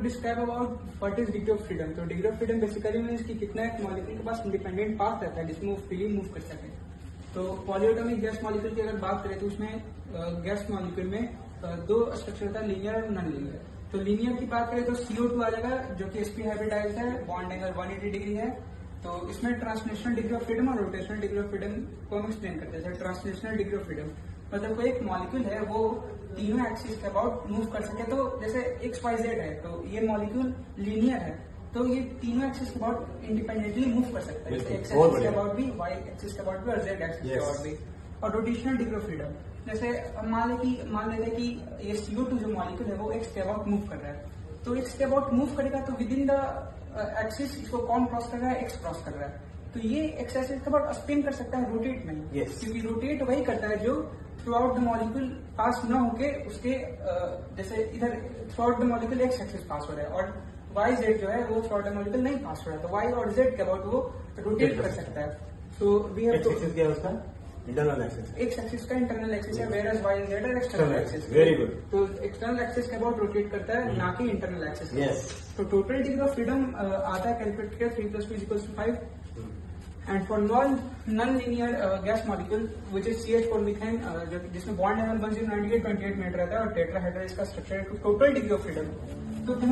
Describe about what is degree of freedom. तो degree of freedom basically means कि कितना एक मॉलिक्यूल के पास इंडिपेंडेंट पाथ रहता है जिसमें वो फ्रीली मूव कर सके। तो पॉलीएटॉमिक गैस मॉलिक्यूल की अगर बात करें तो उसमें गैस मॉलिक्यूल में दो स्ट्रक्चर होता है, लीनियर और नॉन लीनियर। तो लीनियर की बात करें तो CO2 आ जाएगा जो कि sp हाइब्रिडाइज्ड है, बॉन्ड एंगल 180 डिग्री है। तो इसमें ट्रांसलेशनल डिग्री ऑफ फ्रीडम और रोटेशनल डिग्री ऑफ फ्रीडम को हम एक्सप्लेन करते हैं। ट्रांसलेशनल डिग्री ऑफ फ्रीडम मतलब कोई एक मॉलिक्यूल है वो तीनों एक्सिस के अबाउट मूव कर सके। तो जैसे XYZ है तो ये मॉलिक्यूल लीनियर है तो ये तीनों एक्सिस के अबाउट इंडिपेंडेंटली मूव कर सकता है, जैसे एक्स एक्सिस के अबाउट भी, वाई एक्सिस के अबाउट भी और जेड एक्सिस के अबाउट भी। और रोटेशनल डिग्री ऑफ फ्रीडम जैसे मान लेते हैं कि ये CO2 जो मॉलिक्यूल है वो एक्स के अबाउट मूव कर रहा है। तो एक्स के अबाउट मूव करेगा तो विद इन द एक्सिस इसको कौन क्रॉस कर रहा है, एक्स क्रॉस कर रहा है। तो ये एक्स एक्सिस के अबाउट स्पिन कर सकता है, रोटेट नहीं। क्योंकि रोटेट वही करता है जो थ्रू आउट द मॉलिक्यूल पास न होके उसके जैसे इधर through out the molecule x axis pass हो रहा है और वाई जेड जो है वो थ्रू आउट द मॉलिक्यूल नहीं पास हो रहा है। तो वाई और जेड के अबाउट वो रोटेट कर सकता है। सो वी हैव टू क्या है उसका इंटरनल एक्सिस, एक्स एक्सिस का इंटरनल एक्सिस है, where as y and z external axis. Very good. तो एक्सटर्नल एक्सिस के अबाउट रोटेट करता है ना कि इंटरनल एक्सिस। यस। तो टोटल डिग्री ऑफ फ्रीडम आता है कैलकुलेट किया 3 + 2 = 5। And for non-linear gas molecule which is CH4 methane जिसमें बॉन्ड एंगल 1098 28 मिनट रहता है और टेट्राहेड्रल इसका स्ट्रक्चर है। टोटल डिग्री ऑफ फ्रीडम तो